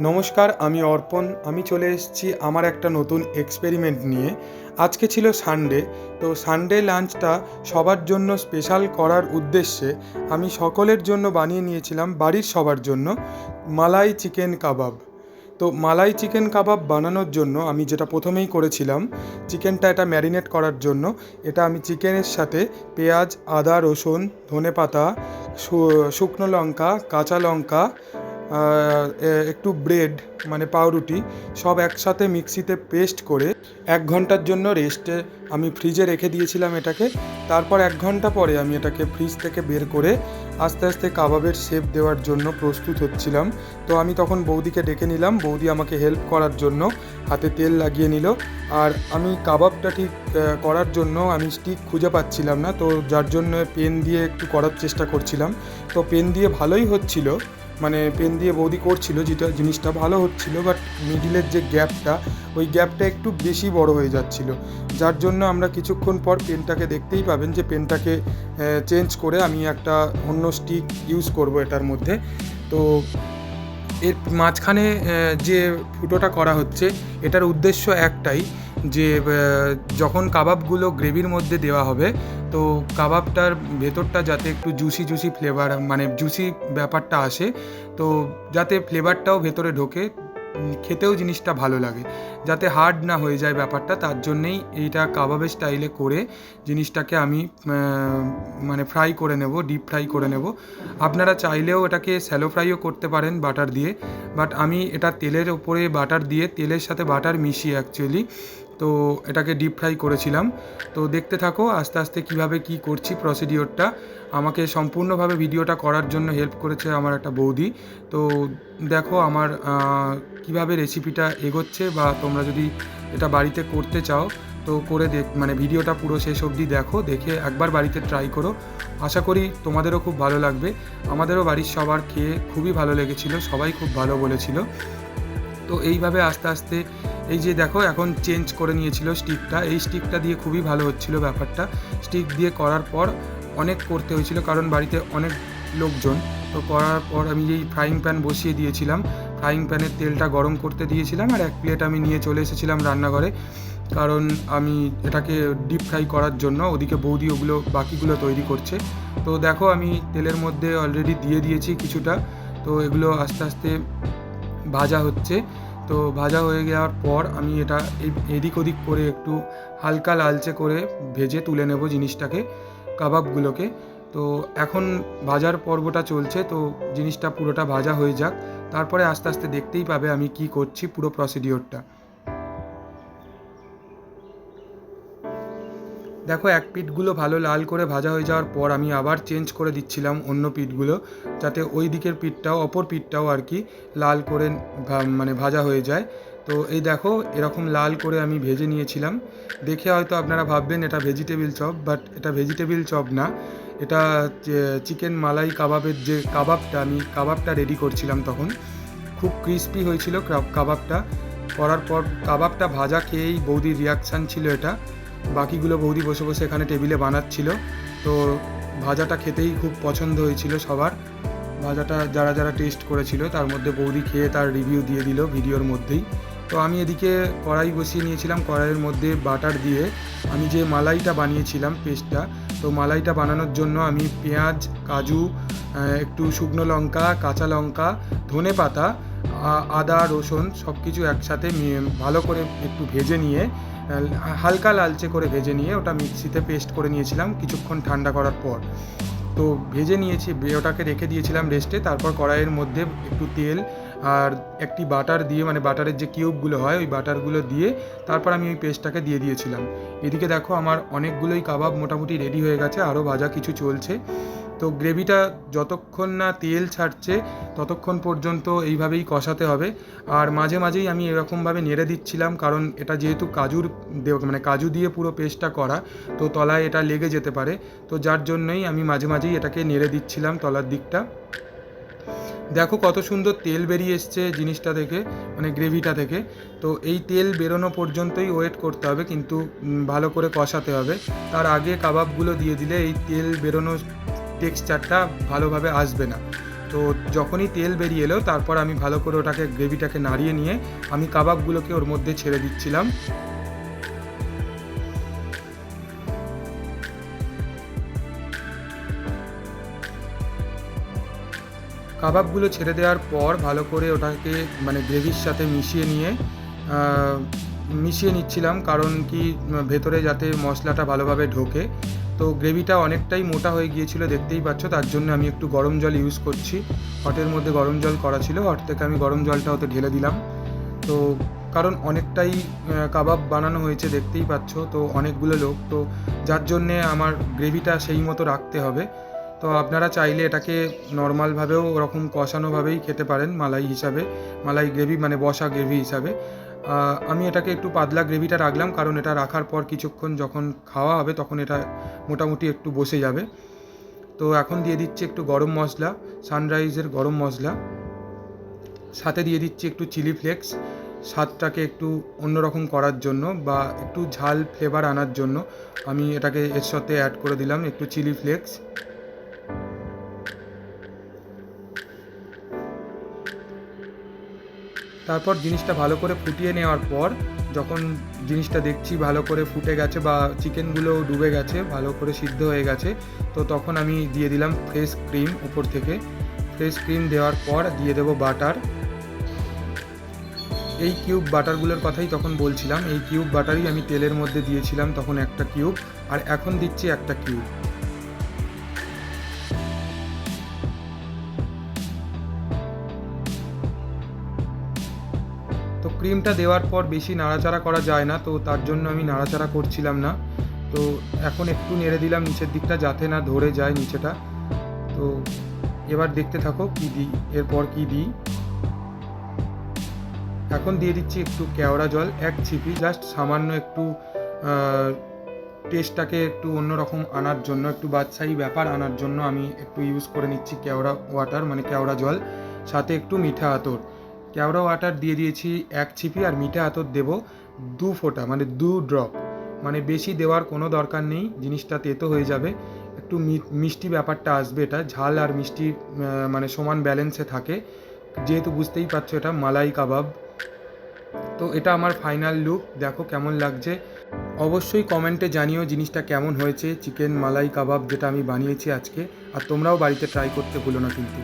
নমস্কার, আমি অর্পণ। আমি চলে এসেছি আমার একটা নতুন এক্সপেরিমেন্ট নিয়ে। আজকে ছিল সানডে, তো সানডে লাঞ্চটা সবার জন্য স্পেশাল করার উদ্দেশ্যে আমি সকলের জন্য বানিয়ে নিয়েছিলাম, বাড়ির সবার জন্য, মালাই চিকেন কাবাব। তো মালাই চিকেন কাবাব বানানোর জন্য আমি যেটা প্রথমেই করেছিলাম, চিকেনটা এটা ম্যারিনেট করার জন্য, এটা আমি চিকেনের সাথে পেঁয়াজ, আদা, রসুন, ধনেপাতা, শুকনো লঙ্কা, কাঁচা লঙ্কা, একটু ব্রেড মানে পাউরুটি সব একসাথে মিক্সিতে পেস্ট করে 1 ঘন্টার জন্য রেস্টে আমি ফ্রিজে রেখে দিয়েছিলাম এটাকে। তারপর 1 ঘন্টা পরে আমি এটাকে ফ্রিজ থেকে বের করে আস্তে আস্তে কাবাবের শেপ দেওয়ার জন্য প্রস্তুত হচ্ছিলাম। তো আমি তখন বৌদিকে ডেকে নিলাম, বৌদি আমাকে হেল্প করার জন্য হাতে তেল লাগিয়ে নিল। আর আমি কাবাবটা ঠিক করার জন্য আমি স্টিক খুঁজে পাচ্ছিলাম না, তো যার জন্য পেন দিয়ে একটু করার চেষ্টা করছিলাম। তো পেন দিয়ে ভালোই হচ্ছিল, মানে পেন দিয়ে বৌদি করছিল, যেটা জিনিসটা ভালো হচ্ছিল, বাট মিডিলের যে গ্যাপটা, ওই গ্যাপটা একটু বেশি বড় হয়ে যাচ্ছিল, যার জন্য আমরা কিছুক্ষণ পর পেনটাকে দেখতেই পাবেন যে পেনটাকে চেঞ্জ করে আমি একটা অন্য স্টিক ইউজ করব এটার মধ্যে। তো এর মাঝখানে যে ফুটোটা করা হচ্ছে, এটার উদ্দেশ্য একটাই, যে যখন কাবাবগুলো গ্রেভির মধ্যে দেওয়া হবে, তো কাবাবটার ভেতরটা যাতে একটু জুসি জুসি ফ্লেভার, মানে জুসি ব্যাপারটা আসে, তো যাতে ফ্লেভারটাও ভেতরে ঢোকে, খেতেও জিনিসটা ভালো লাগে, যাতে হার্ড না হয়ে যায় ব্যাপারটা, তার জন্যেই এইটা কাবাবের স্টাইলে করে জিনিসটাকে আমি মানে ফ্রাই করে নেব, ডিপ ফ্রাই করে নেব। আপনারা চাইলেও এটাকে স্যালো ফ্রাইও করতে পারেন বাটার দিয়ে, বাট আমি এটা তেলের ওপরে বাটার দিয়ে, তেলের সাথে বাটার মিশিয়ে অ্যাকচুয়ালি তো এটাকে ডিপ ফ্রাই করেছিলাম। তো দেখতে থাকো আস্তে আস্তে কীভাবে কী করছি প্রসিডিওরটা। আমাকে সম্পূর্ণভাবে ভিডিওটা করার জন্য হেল্প করেছে আমার একটা বৌদি। তো দেখো আমার কীভাবে রেসিপিটা এগোচ্ছে, বা তোমরা যদি এটা বাড়িতে করতে চাও তো করে মানে ভিডিওটা পুরো শেষ অবধি দেখো, দেখে একবার বাড়িতে ট্রাই করো। আশা করি তোমাদেরও খুব ভালো লাগবে। আমাদেরও বাড়ির সবার খেয়ে খুবই ভালো লেগেছিল, সবাই খুব ভালো বলেছিল। তো এইভাবে আস্তে আস্তে এই যে দেখো এখন চেঞ্জ করে নিয়েছিল স্টিকটা, এই স্টিকটা দিয়ে খুবই ভালো হচ্ছিল ব্যাপারটা। স্টিক দিয়ে করার পর অনেক করতে হয়েছিল, কারণ বাড়িতে অনেক লোকজন। তো করার পর আমি এই ফ্রাইং প্যান বসিয়ে দিয়েছিলাম, ফ্রাইং প্যানের তেলটা গরম করতে দিয়েছিলাম, আর 1 প্লেট আমি নিয়ে চলে এসেছিলাম রান্নাঘরে, কারণ আমি এটাকে ডিপ ফ্রাই করার জন্য। ওদিকে বৌদি ওগুলো বাকিগুলো তৈরি করছে। তো দেখো আমি তেলের মধ্যে অলরেডি দিয়ে দিয়েছি কিছুটা, তো এগুলো আস্তে আস্তে ভাজা হচ্ছে। তো ভাজা হয়ে যাওয়ার পর আমি এটা এদিক ওদিক করে একটু হালকা লালচে করে ভেজে তুলে নেব জিনিসটাকে, কাবাবগুলোকে। তো এখন ভাজার পর্বটা চলছে, তো জিনিসটা পুরোটা ভাজা হয়ে যাক, তারপরে আস্তে আস্তে দেখতেই পাবে আমি কি করছি পুরো প্রসিডিওরটা। দেখো এক পিঠগুলো ভালো লাল করে ভাজা হয়ে যাওয়ার পর আমি আবার চেঞ্জ করে দিচ্ছিলাম অন্য পিঠগুলো, যাতে ওই দিকের পিঠটাও, অপর পিঠটাও আর কি লাল করে মানে ভাজা হয়ে যায়। তো এই দেখো এরকম লাল করে আমি ভেজে নিয়েছিলাম। দেখে হয়তো আপনারা ভাববেন এটা ভেজিটেবিল চপ, বাট এটা ভেজিটেবিল চপ না, এটা চিকেন মালাই কাবাবের যে কাবাবটা, আমি কাবাবটা রেডি করছিলাম তখন। খুব ক্রিস্পি হয়েছিল কাবাবটা। করার পর কাবাবটা ভাজা খেয়েই বৌদির রিয়াকশান ছিল এটা। বাকিগুলো বৌদি বসে বসে এখানে টেবিলে বানাচ্ছিল। তো ভাজাটা খেতেই খুব পছন্দ হয়েছিল সবার। ভাজাটা যারা যারা টেস্ট করেছিল তার মধ্যে বৌদি খেয়ে তার রিভিউ দিয়ে দিল ভিডিওর মধ্যেই। তো আমি এদিকে কড়াই বসিয়ে নিয়েছিলাম, কড়াইয়ের মধ্যে বাটার দিয়ে আমি যে মালাইটা বানিয়েছিলাম পেস্টটা, তো মালাইটা বানানোর জন্য আমি পেঁয়াজ, কাজু, একটু শুকনো লঙ্কা, কাঁচা লঙ্কা, ধনেপাতা, আদা, রসুন সব কিছু একসাথে ভালো করে একটু ভেজে নিয়ে, হালকা লালচে করে ভেজে নিয়ে ওটা মিক্সিতে পেস্ট করে নিয়েছিলাম কিছুক্ষণ ঠান্ডা করার পর। তো ভেজে নিয়েছি, ওটাকে রেখে দিয়েছিলাম রেস্টে। তারপর কড়াইয়ের মধ্যে একটু তেল আর একটি বাটার দিয়ে, মানে বাটারের যে কিউবগুলো হয় ওই বাটারগুলো দিয়ে তারপর আমি ওই পেস্টটাকে দিয়ে দিয়েছিলাম। এদিকে দেখো আমার অনেকগুলোই কাবাব মোটামুটি রেডি হয়ে গেছে, আরও ভাজা কিছু চলছে। তো গ্রেভিটা যতক্ষণ না তেল ছাড়ছে ততক্ষণ পর্যন্ত এইভাবেই কষাতে হবে। আর মাঝে মাঝেই আমি এরকমভাবে নেড়ে দিচ্ছিলাম, কারণ এটা যেহেতু মানে কাজু দিয়ে পুরো পেস্টটা করা, তো তলায় এটা লেগে যেতে পারে। তো যার জন্যই আমি মাঝে মাঝেই এটাকে নেড়ে দিচ্ছিলাম তলার দিকটা। দেখো কত সুন্দর তেল বেরিয়ে এসছে জিনিসটা থেকে, মানে গ্রেভিটা থেকে। তো এই তেল বেরোনো পর্যন্তই ওয়েট করতে হবে, কিন্তু ভালো করে কষাতে হবে। তার আগে কাবাবগুলো দিয়ে দিলে এই তেল বেরোনো টেক্সচারটা ভালোভাবে আসবে না। তো যখনই তেল বেরিয়ে এলো তারপর আমি ভালো করে ওটাকে গ্রেভিটাকে নাড়িয়ে নিয়ে আমি কাবাবগুলোকে ওর মধ্যে ছেড়ে দিচ্ছিলাম। কাবাবগুলো ছেড়ে দেওয়ার পর ভালো করে ওটাকে মানে গ্রেভির সাথে মিশিয়ে নিচ্ছিলাম, কারণ কি ভেতরে যাতে মশলাটা ভালোভাবে ঢোকে। তো গ্রেভিটা অনেকটাই মোটা হয়ে গিয়েছিল দেখতেই পাচ্ছ, তার জন্য আমি একটু গরম জল ইউজ করছি। হটের মধ্যে গরম জল করা ছিল, হট থেকে আমি গরম জলটা ওতে ঢেলে দিলাম। তো কারণ অনেকটাই কাবাব বানানো হয়েছে দেখতেই পাচ্ছ, তো অনেকগুলো লোক, তো যার জন্যে আমার গ্রেভিটা সেই মতো রাখতে হবে। তো আপনারা চাইলে এটাকে নর্মালভাবেও ওরকম কষানোভাবেই খেতে পারেন, মালাই গ্রেভি মানে বসা গ্রেভি হিসাবে। আমি এটাকে একটু পাতলা গ্রেভিটা রাখলাম, কারণ এটা রাখার পর কিছুক্ষণ যখন খাওয়া হবে তখন এটা মোটামুটি একটু বসে যাবে। তো এখন দিয়ে দিচ্ছি একটু গরম মশলা, সানরাইজের গরম মশলা, সাথে দিয়ে দিচ্ছি একটু চিলি ফ্লেক্স, স্বাদটাকে একটু অন্যরকম করার জন্য বা একটু ঝাল ফ্লেভার আনার জন্য আমি এটাকে এর সাথে অ্যাড করে দিলাম একটু চিলি ফ্লেক্স। তারপর জিনিসটা ভালো করে ফুটিয়ে নেওয়ার পর যখন জিনিসটা দেখছি ভালো করে ফুটে গেছে বা চিকেনগুলো ডুবে গেছে, ভালো করে সিদ্ধ হয়ে গেছে, তো তখন আমি দিয়ে দিলাম ফ্রেশ ক্রিম উপর থেকে। ফ্রেশ ক্রিম দেওয়ার পর দিয়ে দেবো বাটার। এই কিউব বাটারগুলোর কথাই তখন বলছিলাম, এই কিউব বাটারই আমি তেলের মধ্যে দিয়েছিলাম তখন একটা কিউব, আর এখন দিচ্ছি একটা কিউব। তো ক্রিমটা দেওয়ার পর বেশি নাড়াচাড়া করা যায় না, তো তার জন্য আমি নাড়াচাড়া করছিলাম না। তো এখন একটু নেড়ে দিলাম নিচের দিকটা যাতে না ধরে যায় নিচেটা। তো এবার দেখতে থাকো কী দিই, এরপর কী দিই। এখন দিয়ে দিচ্ছি একটু কেওড়া জল, এক ছিপি, জাস্ট সামান্য একটু টেস্টটাকে একটু অন্যরকম আনার জন্য, একটু বাদশাহী ব্যাপার আনার জন্য আমি একটু ইউজ করে নিচ্ছি কেওড়া ওয়াটার মানে কেওড়া জল, সাথে একটু মিঠা আতর। কেওড়া ওয়াটার দিয়ে দিয়েছি এক ছিপি, আর মিঠা আতর দেবো 2 ফোঁটা মানে 2 ড্রপ, মানে বেশি দেওয়ার কোনো দরকার নেই, জিনিসটা তেতো হয়ে যাবে। একটু মিষ্টি ব্যাপারটা আসবে, এটা ঝাল আর মিষ্টি মানে সমান ব্যালেন্সে থাকে, যেহেতু বুঝতেই পারছো এটা মালাই কাবাব। তো এটা আমার ফাইনাল লুক, দেখো কেমন লাগছে। অবশ্যই কমেন্টে জানিও জিনিসটা কেমন হয়েছে, চিকেন মালাই কাবাব যেটা আমি বানিয়েছি আজকে। আর তোমরাও বাড়িতে ট্রাই করতে ভুলো না কিন্তু।